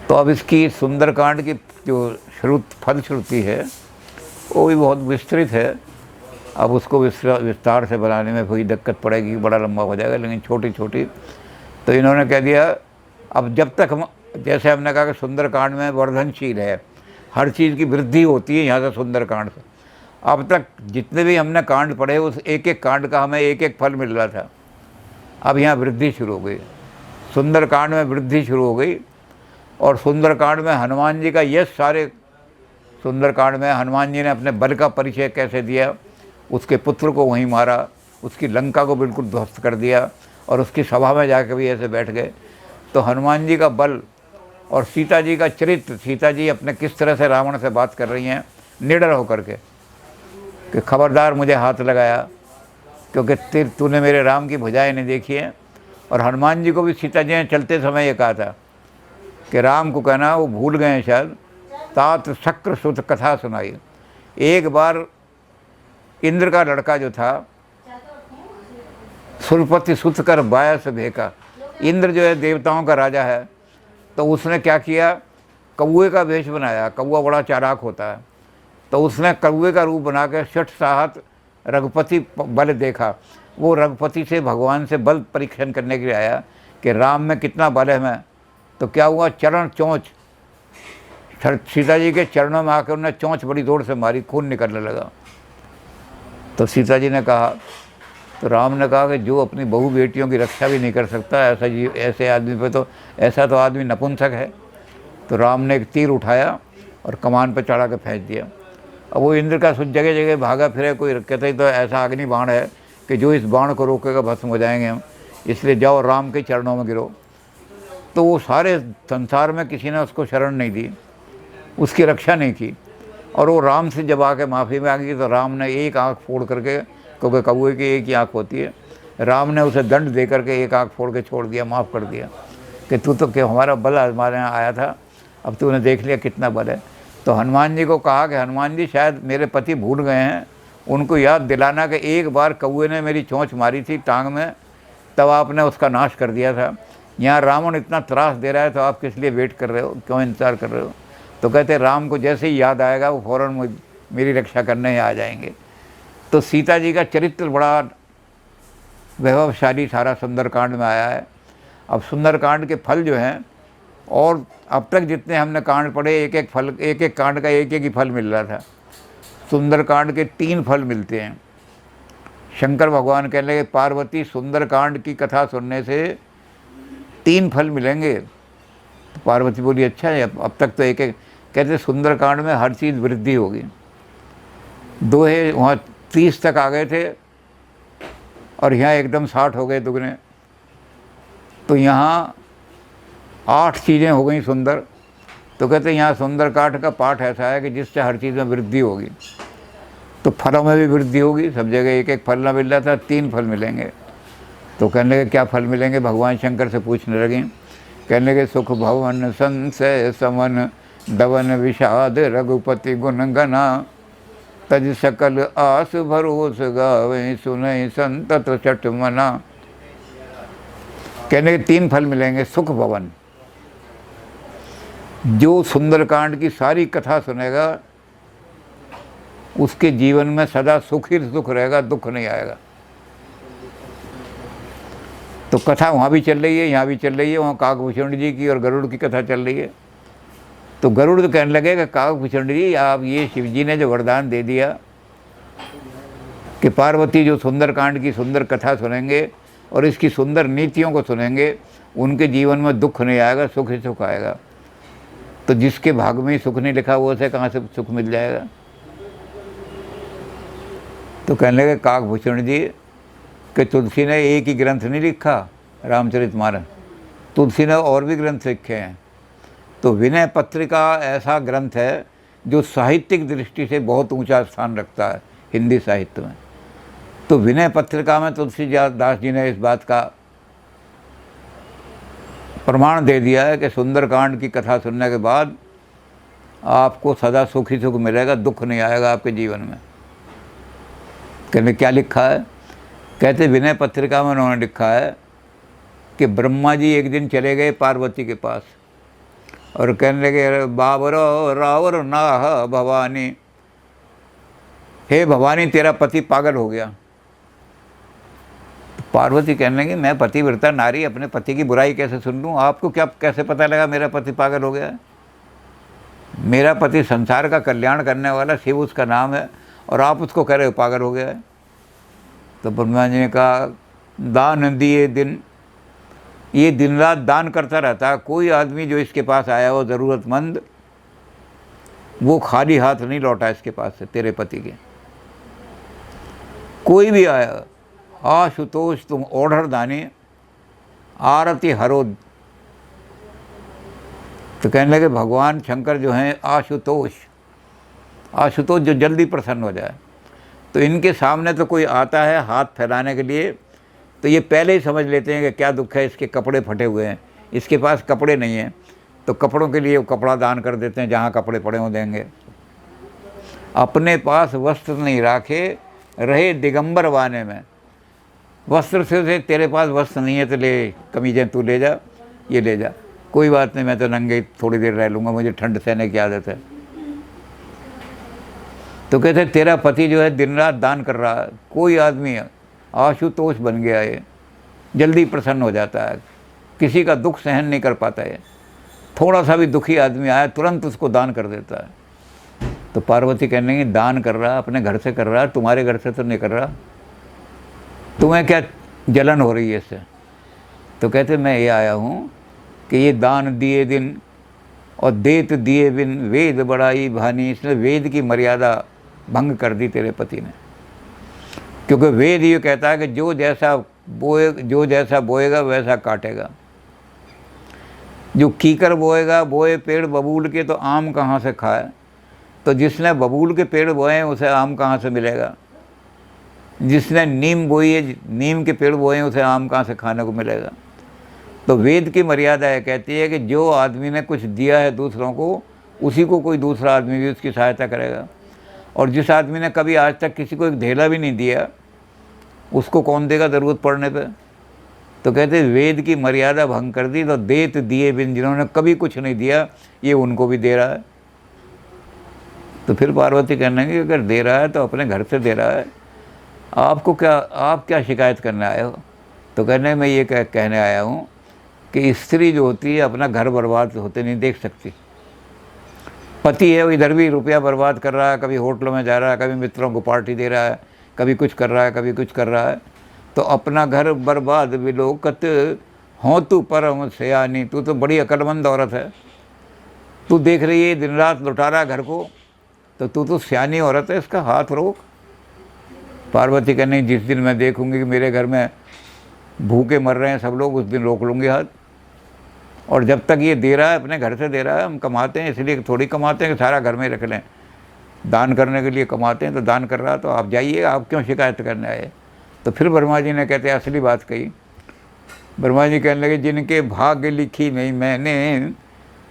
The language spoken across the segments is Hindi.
तो अब इसकी सुंदरकांड की जो फलश्रुति है वो भी बहुत विस्तृत है। अब उसको विस्तार से बनाने में कोई दिक्कत पड़ेगी, बड़ा लंबा हो जाएगा, लेकिन छोटी छोटी। तो इन्होंने कह दिया, अब जब तक हम, जैसे हमने कहा कि सुंदरकांड में वर्धनशील है, हर चीज़ की वृद्धि होती है यहाँ से सुंदरकांड से। अब तक जितने भी हमने कांड पढ़े उस एक एक कांड का हमें एक एक फल मिल रहा था, अब यहाँ वृद्धि शुरू हो गई, सुंदरकांड में वृद्धि शुरू हो गई। और सुंदरकांड में हनुमान जी का यश, सारे सुंदरकांड में हनुमान जी ने अपने बल का परिचय कैसे दिया, उसके पुत्र को वहीं मारा, उसकी लंका को बिल्कुल ध्वस्त कर दिया और उसकी सभा में जाकर भी ऐसे बैठ गए। तो हनुमान जी का बल और सीता जी का चरित्र, सीता जी अपने किस तरह से रावण से बात कर रही हैं निडर होकर के कि खबरदार मुझे हाथ लगाया, क्योंकि तूने मेरे राम की भुजाएं नहीं देखी हैं। और हनुमान जी को भी सीता जी ने चलते समय ये कहा था कि राम को कहना, वो भूल गए हैं शायद, तात शक्र सुत कथा सुनाई। एक बार इंद्र का लड़का जो था, सुरपति सुत कर बायस भेका, इंद्र जो है देवताओं का राजा है, तो उसने क्या किया, कौए का वेश बनाया। कौआ बड़ा चालाक होता है, तो उसने कौए का रूप बना के शठ साहत रघुपति बल देखा। वो रघुपति से, भगवान से बल परीक्षण करने के लिए आया कि राम में कितना बल है मैं। तो क्या हुआ, चरण चोंच, सीता जी के चरणों में आकर उन्होंने चोंच बड़ी जोर से मारी, खून निकलने लगा। तो सीता जी ने कहा, तो राम ने कहा कि जो अपनी बहू बेटियों की रक्षा भी नहीं कर सकता, ऐसे आदमी पे तो, ऐसा तो आदमी नपुंसक है। तो राम ने एक तीर उठाया और कमान पर चढ़ा के फेंक दिया। अब वो इंद्र का सुध जगह जगह भागा फिरे, कोई कहते तो ऐसा अग्नि बाण है कि जो इस बाण को रोकेगा भस्म हो जाएंगे हम, इसलिए जाओ राम के चरणों में गिरो। तो वो सारे संसार में किसी ने उसको शरण नहीं दी, उसकी रक्षा नहीं की। और वो राम से जब आके माफ़ी मांगी तो राम ने एक आँख फोड़ करके, क्योंकि कौए की एक ही आँख होती है, राम ने उसे दंड दे करके एक आँख फोड़ के छोड़ दिया, माफ़ कर दिया कि तू तो क्या हमारा बल हमारे यहाँ आया था, अब तूने देख लिया कितना बल है। तो हनुमान जी को कहा कि हनुमान जी शायद मेरे पति भूल गए हैं, उनको याद दिलाना कि एक बार कौए ने मेरी चोंच मारी थी टांग में, तब आपने उसका नाश कर दिया था। यहाँ रावण इतना त्रास दे रहा है तो आप किस लिए वेट कर रहे हो, क्यों इंतज़ार कर रहे हो। तो कहते राम को जैसे ही याद आएगा वो फ़ौरन मेरी रक्षा करने ही आ जाएंगे। तो सीता जी का चरित्र बड़ा वैभवशाली सारा सुंदरकांड में आया है। अब सुंदरकांड के फल जो हैं, और अब तक जितने हमने कांड पढ़े, एक एक फल, एक एक कांड का एक एक ही फल मिल रहा था। सुंदरकांड के 3 फल मिलते हैं। शंकर भगवान कहने लगे, पार्वती सुंदरकांड की कथा सुनने से 3 फल मिलेंगे। तो पार्वती बोली, अच्छा है, अब तक तो एक एक। कहते सुंदरकांड में हर चीज़ वृद्धि होगी। दोहे वहाँ 30 तक आ गए थे और यहाँ एकदम 60 हो गए दुगने। तो यहाँ 8 चीज़ें हो गई सुंदर। तो कहते यहाँ सुंदरकांड का पाठ ऐसा है कि जिससे हर चीज़ में वृद्धि होगी। तो फलों में भी वृद्धि होगी, सब जगह एक एक फल ना मिल रहा था, 3 फल मिलेंगे। तो कहने लगे क्या फल मिलेंगे, भगवान शंकर से पूछने लगे। कहने लगे सुख भवन संशय समन दवन विषाद रघुपति गुण गना तज सकल आस भरोस गावे सुनई संतत चट मना। कहने के 3 फल मिलेंगे। सुख भवन, जो सुंदरकांड की सारी कथा सुनेगा उसके जीवन में सदा सुख ही सुख रहेगा, दुख नहीं आएगा। तो कथा वहाँ भी चल रही है, यहाँ भी चल रही है। वहाँ काकभूषण जी की और गरुड़ की कथा चल रही है। तो गरुड़ तो कहने लगे कि काकभूषण जी, आप ये शिव जी ने जो वरदान दे दिया कि पार्वती जो सुंदरकांड की सुंदर कथा सुनेंगे और इसकी सुंदर नीतियों को सुनेंगे, उनके जीवन में दुख नहीं आएगा, सुख ही सुख आएगा। तो जिसके भाग में सुख नहीं लिखा वो उसे कहाँ से सुख मिल जाएगा। तो कहने लगे काकभूषण जी कि तुलसी ने एक ही ग्रंथ नहीं लिखा रामचरितमानस, तुलसी ने और भी ग्रंथ लिखे हैं। तो विनय पत्रिका ऐसा ग्रंथ है जो साहित्यिक दृष्टि से बहुत ऊंचा स्थान रखता है हिंदी साहित्य में। तो विनय पत्रिका में तुलसीदास जी ने इस बात का प्रमाण दे दिया है कि सुंदरकांड की कथा सुनने के बाद आपको सदा सुख ही सुख मिलेगा, दुख नहीं आएगा आपके जीवन में। कहने क्या लिखा है, कहते विनय पत्रिका में उन्होंने लिखा है कि ब्रह्मा जी एक दिन चले गए पार्वती के पास और कहने लगे, अरे बाबरो रावर नाह भवानी, हे भवानी तेरा पति पागल हो गया। तो पार्वती कहने लगी, मैं पतिव्रता नारी अपने पति की बुराई कैसे सुन लूँ? आपको क्या कैसे पता लगा मेरा पति पागल हो गया? मेरा पति संसार का कल्याण करने वाला शिव उसका नाम है, और आप उसको कह रहे हो पागल हो गया है। तो ब्रह्मा जी ने कहा, दान दिए दिन, ये दिन रात दान करता रहता है। कोई आदमी जो इसके पास आया हो ज़रूरतमंद, वो खाली हाथ नहीं लौटा इसके पास से तेरे पति के। कोई भी आया, आशुतोष तुम ओढ़र दानी आरती हरो। तो कहने लगे भगवान शंकर जो हैं आशुतोष, आशुतोष जो जल्दी प्रसन्न हो जाए। तो इनके सामने तो कोई आता है हाथ फैलाने के लिए, तो ये पहले ही समझ लेते हैं कि क्या दुख है, इसके कपड़े फटे हुए हैं, इसके पास कपड़े नहीं हैं, तो कपड़ों के लिए वो कपड़ा दान कर देते हैं, जहाँ कपड़े पड़े हो देंगे। अपने पास वस्त्र नहीं राखे रहे दिगंबर वाने में। वस्त्र से तेरे पास वस्त्र नहीं है तो ले, कमीजें तू ले जा, ये ले जा, कोई बात नहीं, मैं तो नंगे थोड़ी देर रह लूँगा, मुझे ठंड सहने की आदत है। तो कहते तेरा पति जो है दिन रात दान कर रहा है, कोई आदमी आशुतोष बन गया है, जल्दी प्रसन्न हो जाता है, किसी का दुख सहन नहीं कर पाता है, थोड़ा सा भी दुखी आदमी आया तुरंत उसको दान कर देता है। तो पार्वती कहने लगी, दान कर रहा, अपने घर से कर रहा, तुम्हारे घर से तो नहीं कर रहा, तुम्हें क्या जलन हो रही है इससे? तो कहते मैं ये आया हूँ कि ये दान दिए दिन और देत दिए बिन वेद बड़ाई भानी, इसने वेद की मर्यादा भंग कर दी तेरे पति ने। क्योंकि वेद ये कहता है कि जो जैसा बोएगा वैसा काटेगा। जो कीकर बोएगा, बोए पेड़ बबूल के, तो आम कहाँ से खाए? तो जिसने बबूल के पेड़ बोए हैं उसे आम कहाँ से मिलेगा? जिसने नीम बोई है, नीम के पेड़ बोए हैं, उसे आम कहाँ से खाने को मिलेगा? तो वेद की मर्यादा है, कहती है कि जो आदमी ने कुछ दिया है दूसरों को, उसी को कोई दूसरा आदमी भी उसकी सहायता करेगा। और जिस आदमी ने कभी आज तक किसी को एक ढेला भी नहीं दिया, उसको कौन देगा ज़रूरत पड़ने पे? तो कहते वेद की मर्यादा भंग कर दी। तो देत दिए बिन, जिन्होंने कभी कुछ नहीं दिया, ये उनको भी दे रहा है। तो फिर पार्वती कहने लगी, अगर दे रहा है तो अपने घर से दे रहा है, आपको क्या, आप क्या शिकायत करने आए हो? तो कहने मैं ये कहने आया हूँ कि स्त्री जो होती है अपना घर बर्बाद होते नहीं देख सकती। पति है वो इधर भी रुपया बर्बाद कर रहा है, कभी होटलों में जा रहा है, कभी मित्रों को पार्टी दे रहा है, कभी कुछ कर रहा है, कभी कुछ कर रहा है, तो अपना घर बर्बाद विलोकत हों तू परम सयानी, तू तो बड़ी अक्लमंद औरत है, तू देख रही है दिन रात लुटा रहा है घर को, तो तू तो सियानी औरत है, इसका हाथ रोक। पार्वती कहने जिस दिन मैं देखूंगी कि मेरे घर में भूखे मर रहे हैं सब लोग, उस दिन रोक लूँगी हाथ। और जब तक ये दे रहा है, अपने घर से दे रहा है, हम कमाते हैं इसलिए थोड़ी कमाते हैं कि सारा घर में रख लें, दान करने के लिए कमाते हैं, तो दान कर रहा है तो आप जाइए, आप क्यों शिकायत करने आए? तो फिर ब्रह्मा जी ने कहते असली बात कही। ब्रह्मा जी कहने लगे, जिनके भाग्य लिखी नहीं मैंने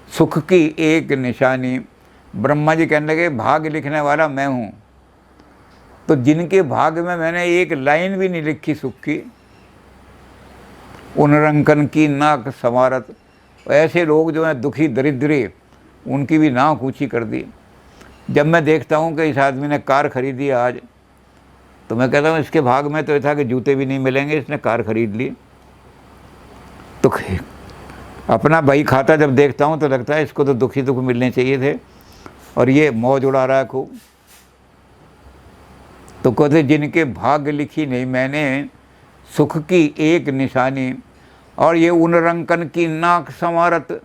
सुख की एक निशानी। ब्रह्मा जी कहने लगे भाग्य लिखने वाला मैं हूँ, तो जिनके भाग्य में मैंने एक लाइन भी नहीं लिखी सुख की, उन रंकन की नाक संवारत, ऐसे लोग जो हैं दुखी दरिद्री, उनकी भी नाक ऊँची कर दी। जब मैं देखता हूँ कि इस आदमी ने कार खरीदी आज, तो मैं कहता हूँ इसके भाग में तो ये था कि जूते भी नहीं मिलेंगे, इसने कार खरीद ली। तो अपना भाई खाता जब देखता हूँ तो लगता है इसको तो दुखी दुख मिलने चाहिए थे, और ये मौज उड़ा रहा है खूब। तो कहते जिनके भाग्य लिखी नहीं मैंने सुख की एक निशानी, और ये उन रंकन की नाक संवारत,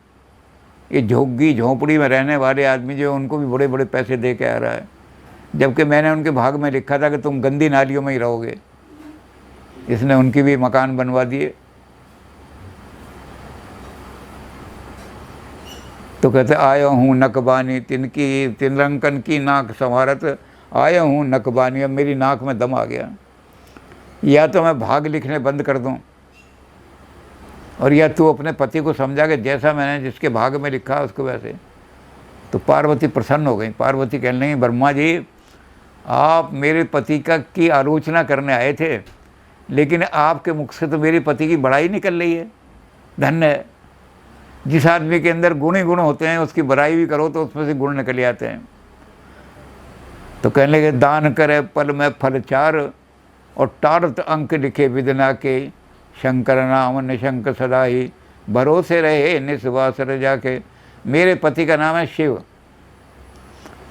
ये झोंगी झोंपड़ी में रहने वाले आदमी जो उनको भी बड़े बड़े पैसे दे के आ रहा है, जबकि मैंने उनके भाग में लिखा था कि तुम गंदी नालियों में ही रहोगे। इसने उनकी भी मकान बनवा दिए। तो कहते आया हूँ नकबानी, तिन रंकन की नाक संवारत, आया हूँ नकबानी, अब मेरी नाक में दम आ गया। या तो मैं भाग लिखने बंद कर दूँ, और या तू अपने पति को समझा कि जैसा मैंने जिसके भाग में लिखा उसको वैसे। तो पार्वती प्रसन्न हो गई। पार्वती कहने लगी ब्रह्मा जी, आप मेरे पति की आलोचना करने आए थे, लेकिन आपके मुख से तो मेरे पति की बड़ाई निकल रही है, धन्य है। जिस आदमी के अंदर गुण ही गुण होते हैं, उसकी बुराई भी करो तो उसमें से गुण निकल आते हैं। तो कहने लगे दान करे पल में फल चार, और टारत अंक लिखे विदना के, शंकर नाम निशंक सदा ही, भरोसे रहे निस्वासर जाके। मेरे पति का नाम है शिव,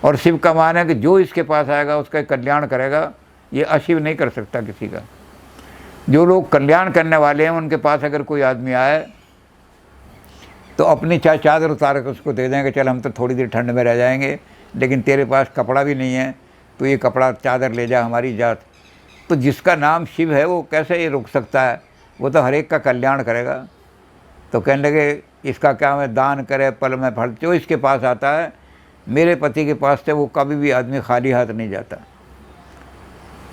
और शिव का मान है कि जो इसके पास आएगा उसका कल्याण करेगा, ये अशिव नहीं कर सकता किसी का। जो लोग कल्याण करने वाले हैं उनके पास अगर कोई आदमी आए तो अपनी चाहे चादर उतार कर उसको दे देंगे, चल हम तो थोड़ी देर ठंड में रह जाएंगे, लेकिन तेरे पास कपड़ा भी नहीं है, तो ये कपड़ा चादर ले जा हमारी जात। तो जिसका नाम शिव है वो कैसे ये रुक सकता है, वो तो हर एक का कल्याण करेगा। तो कहने लगे इसका क्या है, दान करे पल में फल, जो इसके पास आता है, मेरे पति के पास से वो कभी भी आदमी खाली हाथ नहीं जाता।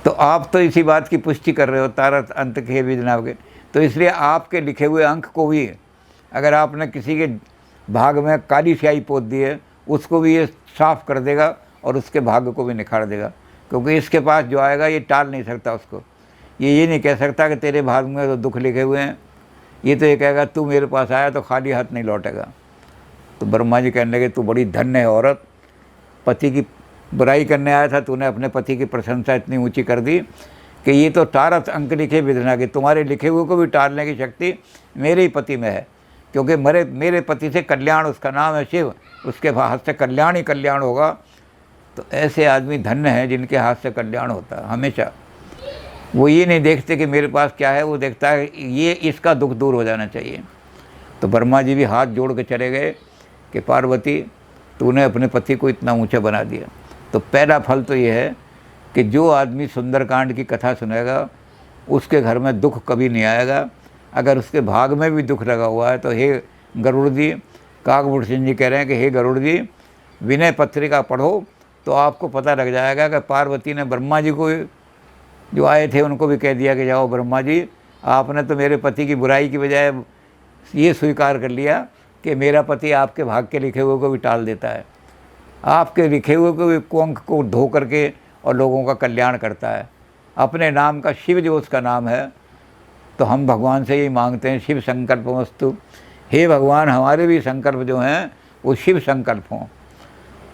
तो आप तो इसी बात की पुष्टि कर रहे हो, तारत अंत के विजना के, तो इसलिए आपके लिखे हुए अंक को भी अगर आपने किसी के भाग में काली स्याही पोत दी है, उसको भी ये साफ कर देगा और उसके भाग्य को भी निखार देगा। क्योंकि इसके पास जो आएगा ये टाल नहीं सकता उसको, ये नहीं कह सकता कि तेरे भाग में तो दुख लिखे हुए हैं, ये तो ये कहेगा तू मेरे पास आया तो खाली हाथ नहीं लौटेगा। तो ब्रह्मा जी कहने लगे तू बड़ी धन्य है औरत, पति की बुराई करने आया था, तूने अपने पति की प्रशंसा इतनी ऊंची कर दी कि ये तो तारत अंक लिखे विधना की, तुम्हारे लिखे हुए को भी टालने की शक्ति मेरे ही पति में है। क्योंकि मेरे पति से कल्याण, उसका नाम है शिव, उसके हाथ से कल्याण ही कल्याण होगा। तो ऐसे आदमी धन्य हैं जिनके हाथ से कल्याण होता है हमेशा। वो ये नहीं देखते कि मेरे पास क्या है, वो देखता है ये इसका दुख दूर हो जाना चाहिए। तो ब्रह्मा जी भी हाथ जोड़ के चले गए कि पार्वती तूने अपने पति को इतना ऊंचा बना दिया। तो पहला फल तो ये है कि जो आदमी सुंदरकांड की कथा सुनेगा उसके घर में दुख कभी नहीं आएगा। अगर उसके भाग में भी दुख लगा हुआ है तो हे गरुड़ जी, काकभूषण जी कह रहे हैं कि हे गरुड़ जी, विनय पत्रिका पढ़ो तो आपको पता लग जाएगा कि पार्वती ने ब्रह्मा जी को जो आए थे उनको भी कह दिया कि जाओ ब्रह्मा जी, आपने तो मेरे पति की बुराई की बजाय ये स्वीकार कर लिया कि मेरा पति आपके भाग के लिखे हुए को भी टाल देता है, आपके लिखे हुए को भी अंक को धो करके और लोगों का कल्याण करता है। अपने नाम का शिव जो उसका नाम है, तो हम भगवान से यही मांगते हैं शिव संकल्प वस्तु। हे भगवान, हमारे भी संकल्प जो हैं वो शिव संकल्प हों।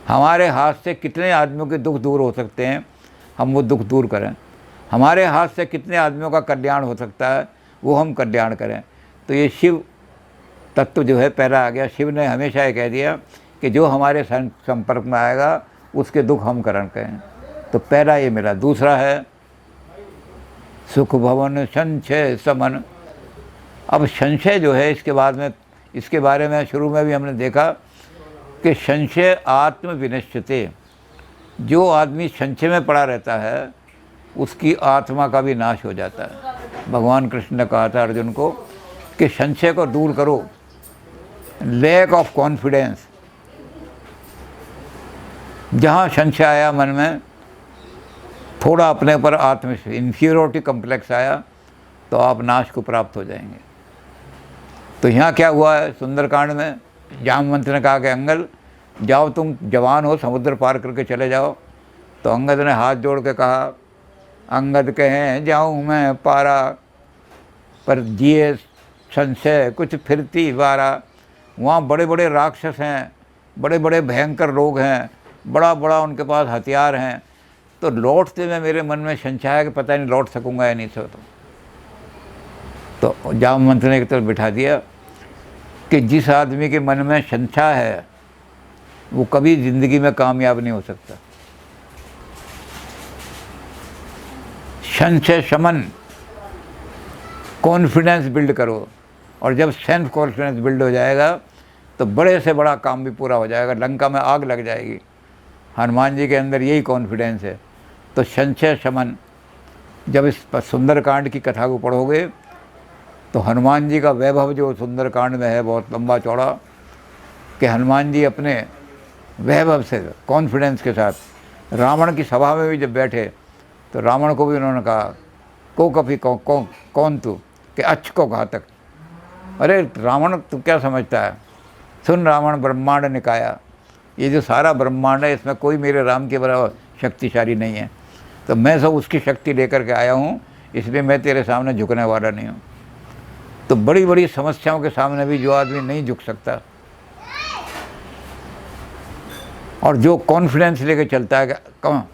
हमारे हाथ से कितने आदमियों के दुख दूर हो सकते हैं, हम वो दुख दूर करें। हमारे हाथ से कितने आदमियों का कल्याण हो सकता है, वो हम कल्याण करें। तो ये शिव तत्व जो है पहला आ गया। शिव ने हमेशा ये कह दिया कि जो हमारे संपर्क में आएगा उसके दुख हम करण करें। तो पहला ये मिला। दूसरा है सुख भवन संशय समन। अब संशय जो है इसके बाद में, इसके बारे में शुरू में भी हमने देखा कि संशय आत्म विनश्यते, जो आदमी संशय में पड़ा रहता है उसकी आत्मा का भी नाश हो जाता है। भगवान कृष्ण ने कहा था अर्जुन को कि संशय को दूर करो, लैक ऑफ कॉन्फिडेंस। जहाँ संशय आया मन में, थोड़ा अपने ऊपर आत्म इंफीरियोरिटी कम्प्लेक्स आया, तो आप नाश को प्राप्त हो जाएंगे। तो यहाँ क्या हुआ है सुंदरकांड में, जामवंत ने कहा कि अंगद जाओ, तुम जवान हो, समुद्र पार करके चले जाओ। तो अंगद ने हाथ जोड़ के कहा, अंगद कहें जाऊँ मैं पारा, पर जिए संशय कुछ फिरती वारा। वहाँ बड़े बड़े राक्षस हैं, बड़े बड़े भयंकर लोग हैं, बड़ा बड़ा उनके पास हथियार हैं। तो लौटते में मेरे मन में संशय है कि पता नहीं लौट सकूँगा या नहीं सकता। तो जामवंत ने एक तरफ बिठा दिया कि जिस आदमी के मन में संशय है वो कभी ज़िंदगी में कामयाब नहीं हो सकता। संशय शमन, कॉन्फिडेंस बिल्ड करो, और जब सेल्फ कॉन्फिडेंस बिल्ड हो जाएगा तो बड़े से बड़ा काम भी पूरा हो जाएगा। लंका में आग लग जाएगी। हनुमान जी के अंदर यही कॉन्फिडेंस है। तो संशय शमन, जब इस सुंदरकांड की कथा को पढ़ोगे तो हनुमान जी का वैभव जो सुंदरकांड में है बहुत लंबा चौड़ा, कि हनुमान जी अपने वैभव से कॉन्फिडेंस के साथ रावण की सभा में भी जब बैठे तो रावण को भी उन्होंने कहा को कभी कौन तू, कि अच्छ को घातक। अरे रावण तू क्या समझता है, सुन रावण ब्रह्मांड निकाया, ये जो सारा ब्रह्मांड है इसमें कोई मेरे राम के बराबर शक्तिशाली नहीं है। तो मैं सब उसकी शक्ति लेकर के आया हूँ, इसलिए मैं तेरे सामने झुकने वाला नहीं हूँ। तो बड़ी बड़ी समस्याओं के सामने भी जो आदमी नहीं झुक सकता और जो कॉन्फिडेंस लेके चलता है कहाँ,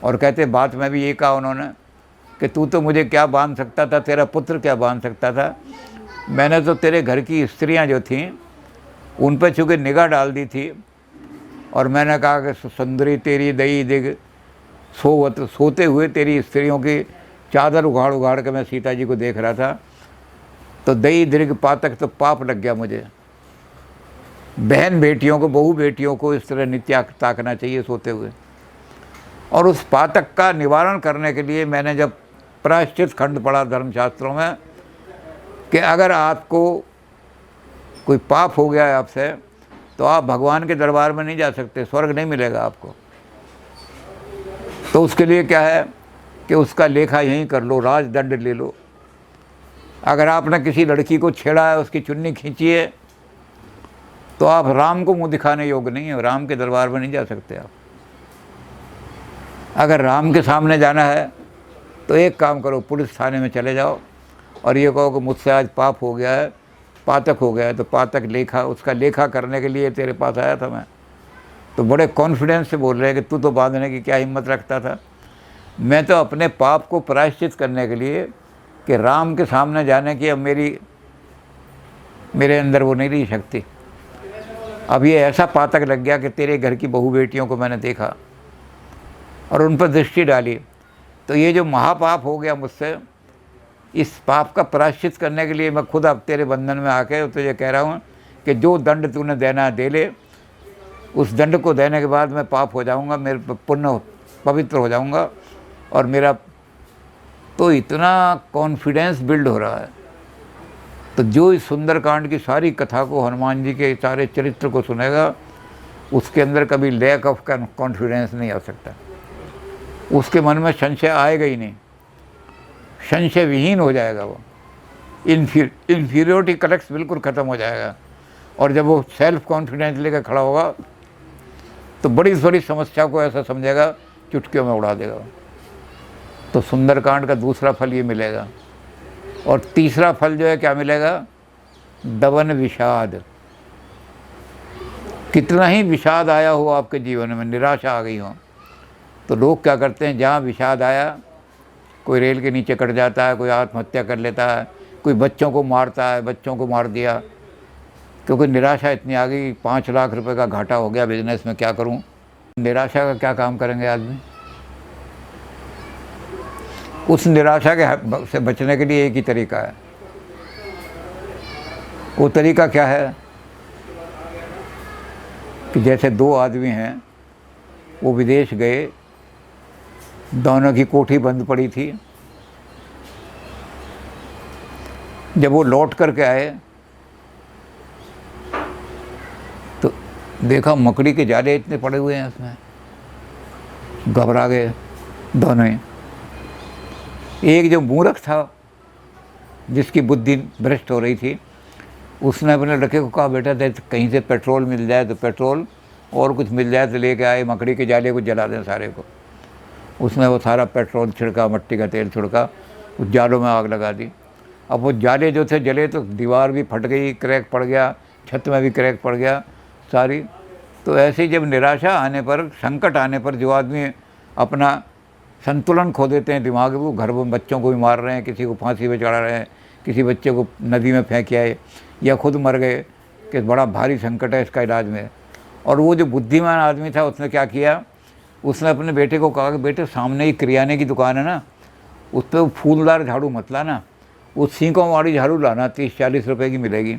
और कहते बात में भी ये कहा उन्होंने कि तू तो मुझे क्या बांध सकता था, तेरा पुत्र क्या बांध सकता था, मैंने तो तेरे घर की स्त्रियां जो थीं उन पर चूँकि निगाह डाल दी थी और मैंने कहा कि सुंदरी तेरी दई दिग सोते हुए तेरी स्त्रियों की चादर उगाड़ उगाड़ के मैं सीता जी को देख रहा था, तो दई दीर्घ पातक तो पाप लग गया मुझे। बहन बेटियों को, बहू बेटियों को इस तरह नित्य ताकना चाहिए सोते हुए। और उस पातक का निवारण करने के लिए मैंने जब प्रायश्चित खंड पढ़ा धर्मशास्त्रों में कि अगर आपको कोई पाप हो गया है आपसे, तो आप भगवान के दरबार में नहीं जा सकते, स्वर्ग नहीं मिलेगा आपको। तो उसके लिए क्या है कि उसका लेखा यहीं कर लो, राजदंड ले लो। अगर आपने किसी लड़की को छेड़ा है, उसकी चुन्नी खींची है, तो आप राम को मुंह दिखाने योग्य नहीं है, राम के दरबार में नहीं जा सकते आप। अगर राम के सामने जाना है तो एक काम करो, पुलिस थाने में चले जाओ और ये कहो कि मुझसे आज पाप हो गया है, पातक हो गया है, तो पातक लेखा, उसका लेखा करने के लिए तेरे पास आया था मैं। तो बड़े कॉन्फिडेंस से बोल रहे हैं कि तू तो बांधने की क्या हिम्मत रखता था। मैं तो अपने पाप को प्रायश्चित करने के लिए कि राम के सामने जाने की अब मेरे अंदर वो नहीं रही शक्ति। अब ये ऐसा पातक लग गया कि तेरे घर की बहू बेटियों को मैंने देखा और उन पर दृष्टि डाली, तो ये जो महापाप हो गया मुझसे, इस पाप का प्रायश्चित करने के लिए मैं खुद अब तेरे बंधन में आके तुझे कह रहा हूँ कि जो दंड तूने देना है दे ले। उस दंड को देने के बाद मैं पाप हो जाऊँगा, मेरे पुण्य पवित्र हो जाऊँगा। और मेरा तो इतना कॉन्फिडेंस बिल्ड हो रहा है। तो जो इस सुंदरकांड की सारी कथा को, हनुमान जी के सारे चरित्र को सुनेगा, उसके अंदर कभी लैक ऑफ कॉन्फिडेंस नहीं आ सकता। उसके मन में संशय आएगा ही नहीं, संशय विहीन हो जाएगा वो। इन्फीरियोरिटी कलेक्स बिल्कुल ख़त्म हो जाएगा। और जब वो सेल्फ कॉन्फिडेंस लेकर खड़ा होगा तो बड़ी बड़ी समस्या को ऐसा समझेगा चुटकियों में उड़ा देगा। तो सुंदरकांड का दूसरा फल ये मिलेगा। और तीसरा फल जो है क्या मिलेगा? दवन विषाद। कितना ही विषाद आया हो आपके जीवन में, निराशा आ गई हो, तो लोग क्या करते हैं, जहाँ विषाद आया, कोई रेल के नीचे कट जाता है, कोई आत्महत्या कर लेता है, कोई बच्चों को मारता है, बच्चों को मार दिया, क्योंकि निराशा इतनी आ गई, 5 लाख रुपए का घाटा हो गया बिजनेस में, क्या करूं। निराशा का क्या काम करेंगे आदमी? उस निराशा के से बचने के लिए एक ही तरीका है। वो तरीका क्या है कि जैसे 2 आदमी हैं, वो विदेश गए, दोनों की कोठी बंद पड़ी थी। जब वो लौट करके आए तो देखा मकड़ी के जाले इतने पड़े हुए हैं उसमें, घबरा गए दोनों ही। एक जो मूर्ख था, जिसकी बुद्धि भ्रष्ट हो रही थी, उसने अपने लड़के को कहा, बेटा कहीं से पेट्रोल मिल जाए तो पेट्रोल, और कुछ मिल जाए तो लेके आए, मकड़ी के जाले को जला दें सारे को। उसने वो सारा पेट्रोल छिड़का, मट्टी का तेल छिड़का, उस जालों में आग लगा दी। अब वो जाले जो थे जले तो दीवार भी फट गई, क्रैक पड़ गया, छत में भी क्रैक पड़ गया सारी। तो ऐसे ही जब निराशा आने पर, संकट आने पर जो आदमी अपना संतुलन खो देते हैं दिमाग, वो घर में बच्चों को भी मार रहे हैं, किसी को फांसी पे चढ़ा रहे हैं, किसी बच्चे को नदी में फेंक आए या खुद मर गए, कि बड़ा भारी संकट है इसका इलाज में। और वो जो बुद्धिमान आदमी था, उसने क्या किया, उसने अपने बेटे को कहा कि बेटे सामने ही किराने की दुकान है ना, उस पर फूलदार झाड़ू मत लाना, वो सींकों वाली झाड़ू लाना, 30-40 रुपए की मिलेगी,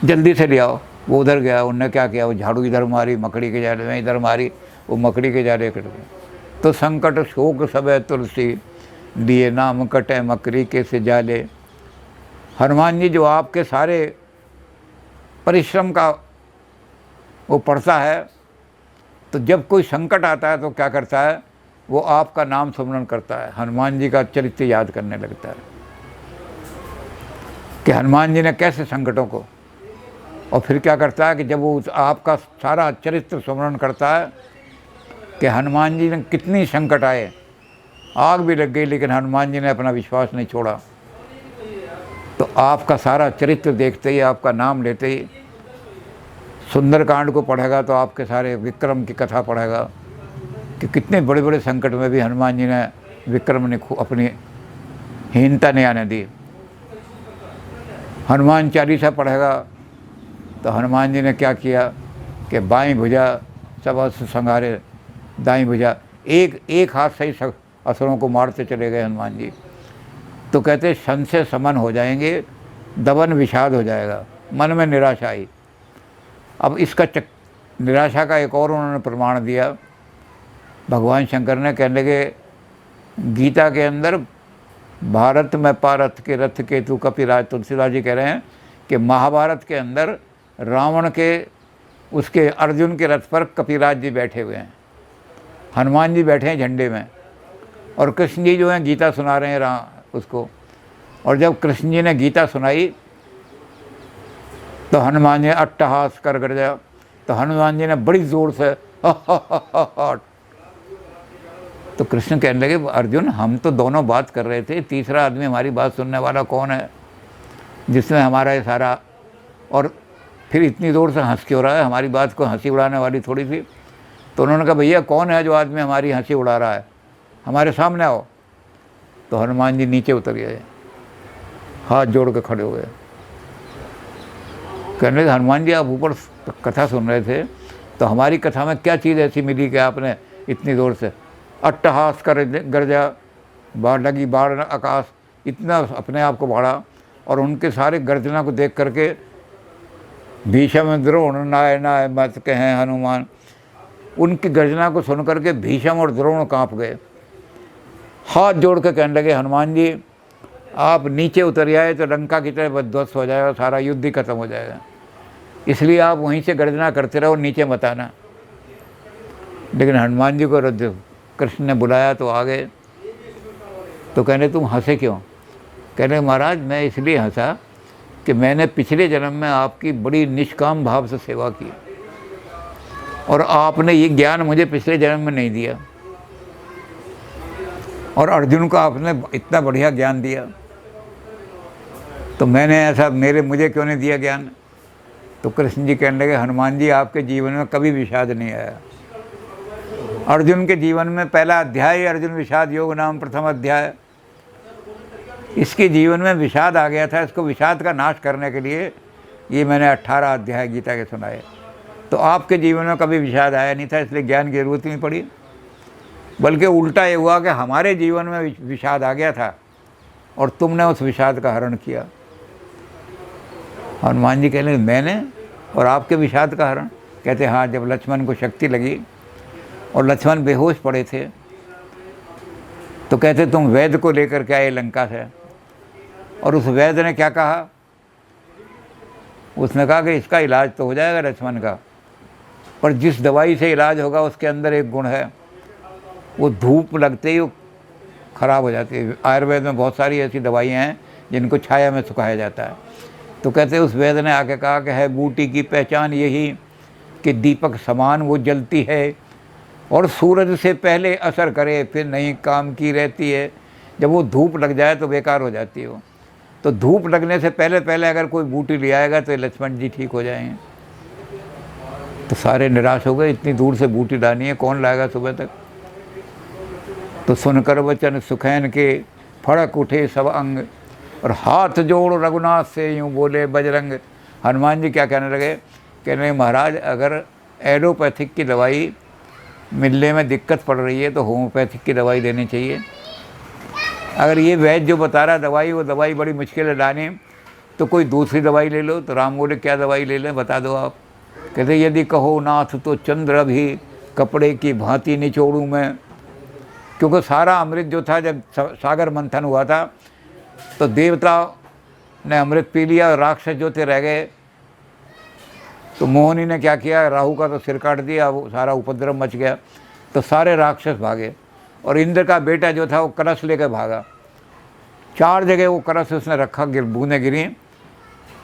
जल्दी से ले आओ। वो उधर गया, उनने क्या किया, वो झाड़ू इधर मारी, मकड़ी के जाले में इधर मारी, वो मकड़ी के जाले कट गए। तो संकट शोक सबे तुलसी, दिए नाम कटे मकड़ी के से जाले। हनुमान जी जो आपके सारे परिश्रम का वो पढ़ता है, तो जब कोई संकट आता है तो क्या करता है, वो आपका नाम स्मरण करता है, हनुमान जी का चरित्र याद करने लगता है कि हनुमान जी ने कैसे संकटों को। और फिर क्या करता है कि जब वो आपका सारा चरित्र स्मरण करता है कि हनुमान जी ने कितनी संकट आए, आग भी लग गई, लेकिन हनुमान जी ने अपना विश्वास नहीं छोड़ा। तो आपका सारा चरित्र देखते ही, आपका नाम लेते ही, सुंदरकांड को पढ़ेगा तो आपके सारे विक्रम की कथा पढ़ेगा कि कितने बड़े बड़े संकट में भी हनुमान जी ने, विक्रम ने अपनी हीनता नहीं आने दी। हनुमान चालीसा पढ़ेगा तो हनुमान जी ने क्या किया कि बाईं भुजा सब असुर संहारे, दाईं भुजा, एक हाथ से ही असुरों को मारते चले गए हनुमान जी। तो कहते सन से समन हो जाएंगे, दबन विषाद हो जाएगा, मन में निराशा आई। अब इसका निराशा का एक और उन्होंने प्रमाण दिया। भगवान शंकर ने कहने लगे, गीता के अंदर भारत में पारथ के रथ केतु कपिराज, तुलसीदास जी कह रहे हैं कि महाभारत के अंदर रावण के, उसके अर्जुन के रथ पर कपिराज जी बैठे हुए हैं, हनुमान जी बैठे हैं झंडे में, और कृष्ण जी जो हैं गीता सुना रहे हैं उसको। और जब कृष्ण जी ने गीता सुनाई तो हनुमान जी अट्टहास कर गया। तो हनुमान जी ने बड़ी ज़ोर से तो कृष्ण कहने लगे, अर्जुन हम तो दोनों बात कर रहे थे, तीसरा आदमी हमारी बात सुनने वाला कौन है जिसने हमारा ये सारा, और फिर इतनी ज़ोर से हंस क्यों रहा है, हमारी बात को हंसी उड़ाने वाली थोड़ी सी। तो उन्होंने कहा, भैया कौन है जो आदमी हमारी हंसी उड़ा रहा है, हमारे सामने आओ। तो हनुमान जी नीचे उतर गए, हाथ जोड़ के खड़े हो गए। कहने लगे, हनुमान जी आप ऊपर कथा सुन रहे थे, तो हमारी कथा में क्या चीज़ ऐसी मिली कि आपने इतनी ज़ोर से अट्टहास कर गरजा, बाढ़ लगी बाढ़ आकाश, इतना अपने आप को बाढ़ा। और उनके सारे गर्जना को देख करके भीषम द्रोण नाय नाय मत कहें हनुमान, उनकी गर्जना को सुन करके भीषम और द्रोण काँप गए। हाथ जोड़ के कहने लगे, हनुमान जी आप नीचे उतर आए तो लंका की तरह ध्वस्त हो जाएगा, सारा युद्ध ही खत्म हो जाएगा, इसलिए आप वहीं से गर्जना करते रहो, नीचे मत आना। लेकिन हनुमान जी को कृष्ण ने बुलाया तो आ गए। तो कहने तुम हंसे क्यों? कहने महाराज मैं इसलिए हंसा कि मैंने पिछले जन्म में आपकी बड़ी निष्काम भाव से सेवा की, और आपने ये ज्ञान मुझे पिछले जन्म में नहीं दिया, और अर्जुन को आपने इतना बढ़िया ज्ञान दिया, तो मैंने ऐसा मुझे क्यों नहीं दिया ज्ञान? तो कृष्ण जी कहने लगे, हनुमान जी आपके जीवन में कभी विषाद नहीं आया। अर्जुन के जीवन में पहला अध्याय अर्जुन विषाद योग नाम प्रथम अध्याय, इसके जीवन में विषाद आ गया था। इसको विषाद का नाश करने के लिए ये मैंने 18 अध्याय गीता के सुनाए। तो आपके जीवन में कभी विषाद आया नहीं था, इसलिए ज्ञान की जरूरत नहीं पड़ी। बल्कि उल्टा ये हुआ कि हमारे जीवन में विषाद आ गया था और तुमने उस विषाद का हरण किया। हनुमान जी कहने मैंने और आपके विषाद का हरण? कहते हाँ, जब लक्ष्मण को शक्ति लगी और लक्ष्मण बेहोश पड़े थे तो कहते तुम वैद्य को लेकर के आए लंका से, और उस वैद्य ने क्या कहा? उसने कहा कि इसका इलाज तो हो जाएगा लक्ष्मण का, पर जिस दवाई से इलाज होगा उसके अंदर एक गुण है, वो धूप लगते ही वो खराब हो जाती है। आयुर्वेद में बहुत सारी ऐसी दवाइयाँ हैं जिनको छाया में सुखाया जाता है। तो कहते उस वैद्य ने आके कहा कि है बूटी की पहचान यही कि दीपक समान वो जलती है और सूरज से पहले असर करे फिर नहीं काम की रहती है। जब वो धूप लग जाए तो बेकार हो जाती है वो। तो धूप लगने से पहले पहले अगर कोई बूटी ले आएगा तो लक्ष्मण जी ठीक हो जाएंगे। तो सारे निराश हो गए, इतनी दूर से बूटी लानी है, कौन लाएगा सुबह तक? तो सुनकर वचन सुखैन के फड़क उठे सब अंग, और हाथ जोड़ रघुनाथ से यूँ बोले बजरंग। हनुमान जी क्या कहने लगे? कहने महाराज अगर एलोपैथिक की दवाई मिलने में दिक्कत पड़ रही है तो होम्योपैथिक की दवाई देनी चाहिए। अगर ये वैद्य जो बता रहा दवाई वो दवाई बड़ी मुश्किल है लानी, तो कोई दूसरी दवाई ले लो। तो राम बोले क्या दवाई ले लें, बता दो आप। कहते यदि कहो नाथ तो चंद्र भी कपड़े की भांति निचोड़ूँ मैं। क्योंकि सारा अमृत जो था जब सागर मंथन हुआ था तो देवता ने अमृत पी लिया, राक्षस जो थे रह गए। तो मोहिनी ने क्या किया, राहु का तो सिर काट दिया, वो सारा उपद्रव मच गया। तो सारे राक्षस भागे और इंद्र का बेटा जो था वो कलश लेकर भागा। 4 जगह वो कलश उसने रखा, बूंदें गिरी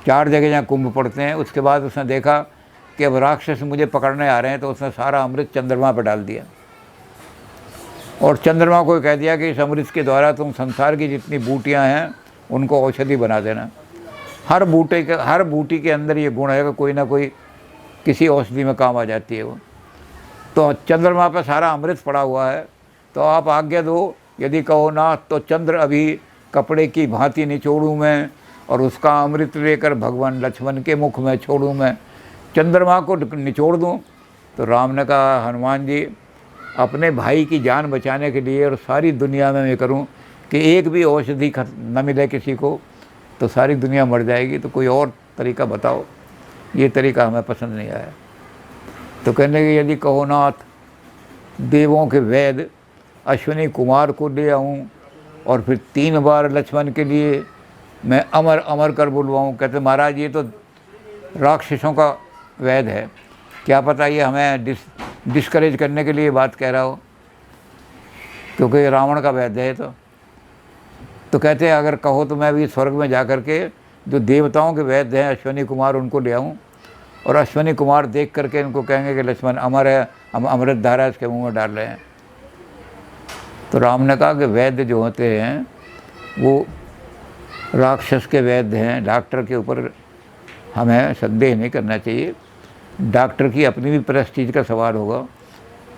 4 जगह जहाँ कुंभ पड़ते हैं। उसके बाद उसने देखा कि अब राक्षस मुझे पकड़ने आ रहे हैं, तो उसने सारा अमृत चंद्रमा पर डाल दिया और चंद्रमा को कह दिया कि इस अमृत के द्वारा तुम संसार की जितनी बूटियाँ हैं उनको औषधि बना देना। हर बूटी के अंदर ये गुण है कि कोई ना कोई किसी औषधि में काम आ जाती है वो। तो चंद्रमा पर सारा अमृत पड़ा हुआ है, तो आप आज्ञा दो, यदि कहो नाथ तो चंद्र अभी कपड़े की भांति निचोड़ूँ मैं, और उसका अमृत लेकर भगवान लक्ष्मण के मुख में छोड़ूँ मैं। चंद्रमा को निचोड़ दूँ। तो राम ने कहा, हनुमान जी अपने भाई की जान बचाने के लिए और सारी दुनिया में मैं करूं कि एक भी औषधि न मिले किसी को तो सारी दुनिया मर जाएगी, तो कोई और तरीका बताओ। ये तरीका हमें पसंद नहीं आया। तो कहने लगे, यदि कहो नाथ देवों के वैद्य अश्विनी कुमार को ले आऊँ और फिर 3 बार लक्ष्मण के लिए मैं अमर अमर कर बुलवाऊँ। कहते महाराज ये तो राक्षसों का वैद्य है, क्या पता ये हमें डिस्करेज करने के लिए बात कह रहा हो, क्योंकि रावण का वैद्य है। तो कहते हैं अगर कहो तो मैं भी स्वर्ग में जा कर के जो देवताओं के वैद्य हैं अश्विनी कुमार उनको ले आऊँ, और अश्विनी कुमार देख करके इनको कहेंगे कि लक्ष्मण अमर है, हम अमृत धारा इसके मुंह में डाल रहे हैं। तो राम ने कहा कि वैद्य जो होते हैं वो राक्षस के वैद्य हैं, डॉक्टर के ऊपर हमें संदेह नहीं करना चाहिए। डॉक्टर की अपनी भी प्रेस्टीज का सवाल होगा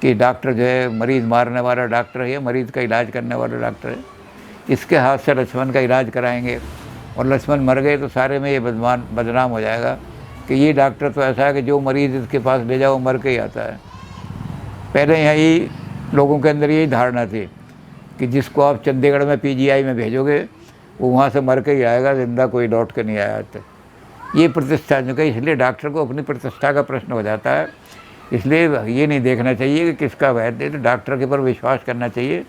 कि डॉक्टर जो है मरीज़ मारने वाला डॉक्टर है, मरीज़ का इलाज करने वाला डॉक्टर है। इसके हाथ से लक्ष्मण का इलाज कराएंगे और लक्ष्मण मर गए तो सारे में ये बदनाम हो जाएगा कि ये डॉक्टर तो ऐसा है कि जो मरीज़ इसके पास ले जाओ मर के ही आता है। पहले यही लोगों के अंदर यही धारणा थी कि जिसको आप चंडीगढ़ में PGI में भेजोगे वो वहाँ से मर के ही आएगा, जिंदा कोई लौट के नहीं आया था। ये प्रतिष्ठा जो कि इसलिए डॉक्टर को अपनी प्रतिष्ठा का प्रश्न हो जाता है। इसलिए ये नहीं देखना चाहिए कि किसका वैद्य है, तो डॉक्टर के ऊपर विश्वास करना चाहिए।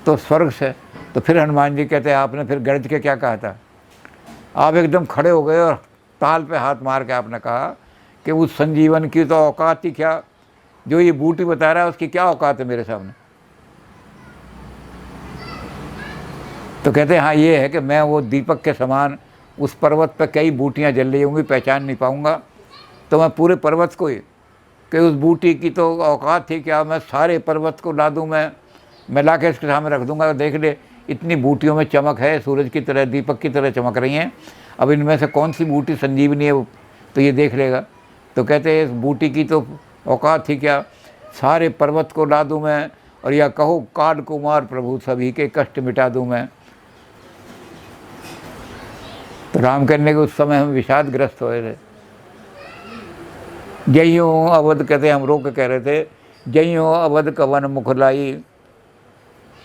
तो स्वर्ग से तो फिर हनुमान जी कहते हैं आपने फिर गर्ज के क्या कहा था? आप एकदम खड़े हो गए और ताल पे हाथ मार के आपने कहा कि उस संजीवन की तो औकात ही क्या, जो ये बूटी बता रहा है उसकी क्या औकात है मेरे सामने। तो कहते हैं हाँ ये है कि मैं वो दीपक के समान उस पर्वत पर कई बूटियाँ जल रही होंगी, पहचान नहीं पाऊँगा, तो मैं पूरे पर्वत को ही कि उस बूटी की तो औकात थी क्या, मैं सारे पर्वत को ला दूँ, मैं ला के इसके सामने रख दूँगा, देख ले इतनी बूटियों में चमक है, सूरज की तरह दीपक की तरह चमक रही हैं, अब इनमें से कौन सी बूटी संजीवनी है तो ये देख लेगा। तो कहते हैं इस बूटी की तो औकात थी क्या, सारे पर्वत को ला दूँ मैं, और या कहो काल कुमार प्रभु सभी के कष्ट मिटा दूँ मैं। तो राम कहने के उस समय हम विषादग्रस्त हुए थे। जय हो अवध, कहते हम रोक कह रहे थे, जय हो अवध कवन मुखलाई,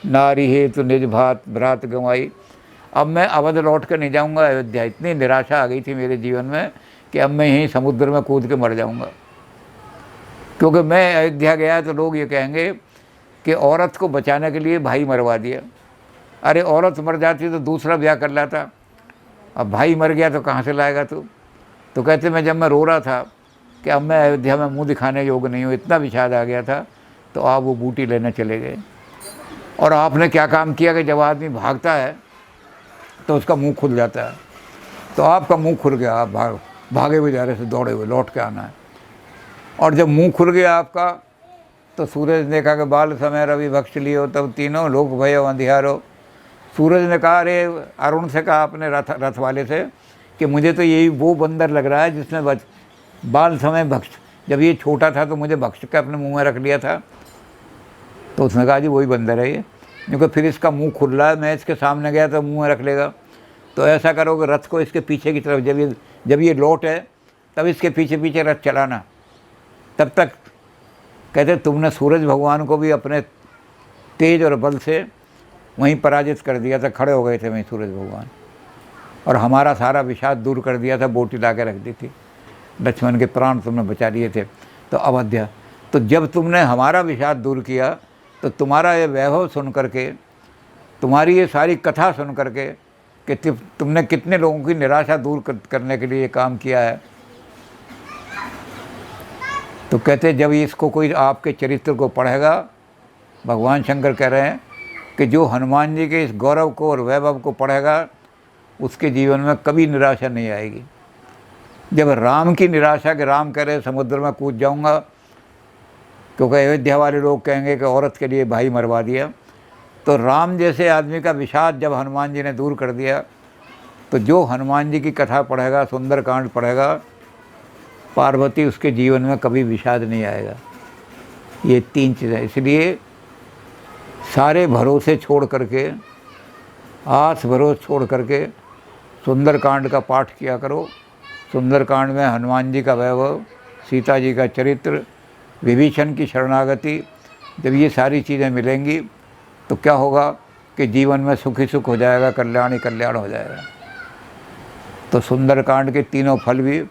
नारी हे तो निज भ्रात गंवाई। अब मैं अवध लौट कर नहीं जाऊंगा अयोध्या। इतनी निराशा आ गई थी मेरे जीवन में कि अब मैं यहीं समुद्र में कूद के मर जाऊंगा, क्योंकि मैं अयोध्या गया तो लोग ये कहेंगे कि औरत को बचाने के लिए भाई मरवा दिया। अरे औरत मर जाती तो दूसरा ब्याह कर लाता, अब भाई मर गया तो कहाँ से लाएगा तू। तो कहते मैं जब मैं रो रहा था कि अब मैं अयोध्या में मुंह दिखाने योग्य नहीं हूँ, इतना विषाद आ गया था, तो आप वो बूटी लेने चले गए। और आपने क्या काम किया कि जब आदमी भागता है तो उसका मुंह खुल जाता है, तो आपका मुंह खुल गया, आप भागे हुए जा रहे से दौड़े हुए लौट के आना है। और जब मुंह खुल गया आपका तो सूरज ने कहा कि बाल समय रवि बख्श लियो तब तीनों लोक भयो अंधियारो। सूरज ने कहा, अरे अरुण से कहा अपने रथ वाले से कि मुझे तो यही वो बंदर लग रहा है जिसने बाल समय बख्श, जब ये छोटा था तो मुझे बख्श के अपने मुंह में रख लिया था। तो उसने कहा जी वही बंदर है ये, क्योंकि फिर इसका मुंह खुल रहा है, मैं इसके सामने गया तो मुंह में रख लेगा। तो ऐसा करो कि रथ को इसके पीछे की तरफ जब ये लौट है तब इसके पीछे पीछे रथ चलाना। तब तक कहते तुमने सूरज भगवान को भी अपने तेज और बल से वहीं पराजित कर दिया था, खड़े हो गए थे वहीं सूरज भगवान, और हमारा सारा विषाद दूर कर दिया था, बोटी ला के रख दी थी, लक्ष्मण के प्राण तुमने बचा लिए थे। तो अवध्या, तो जब तुमने हमारा विषाद दूर किया तो तुम्हारा ये वैभव सुन करके, तुम्हारी ये सारी कथा सुन करके कि तुमने कितने लोगों की निराशा दूर करने के लिए ये काम किया है। तो कहते जब इसको कोई आपके चरित्र को पढ़ेगा, भगवान शंकर कह रहे हैं कि जो हनुमान जी के इस गौरव को और वैभव को पढ़ेगा उसके जीवन में कभी निराशा नहीं आएगी। जब राम की निराशा के राम कह रहे समुद्र में कूद जाऊंगा, क्योंकि अयोध्या वाले लोग कहेंगे कि औरत के लिए भाई मरवा दिया, तो राम जैसे आदमी का विषाद जब हनुमान जी ने दूर कर दिया तो जो हनुमान जी की कथा पढ़ेगा, सुंदरकांड पढ़ेगा, पार्वती उसके जीवन में कभी विषाद नहीं आएगा। ये 3 चीज़ें, इसलिए सारे भरोसे छोड़ करके, आस भरोसे छोड़ करके सुंदरकांड का पाठ किया करो। सुंदरकांड में हनुमान जी का वैभव, सीता जी का चरित्र, विभीषण की शरणागति, जब ये सारी चीज़ें मिलेंगी तो क्या होगा कि जीवन में सुख ही सुख हो जाएगा, कल्याण ही कल्याण हो जाएगा। तो सुंदरकांड के तीनों फल भी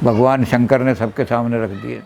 भगवान शंकर ने सबके सामने रख दिए।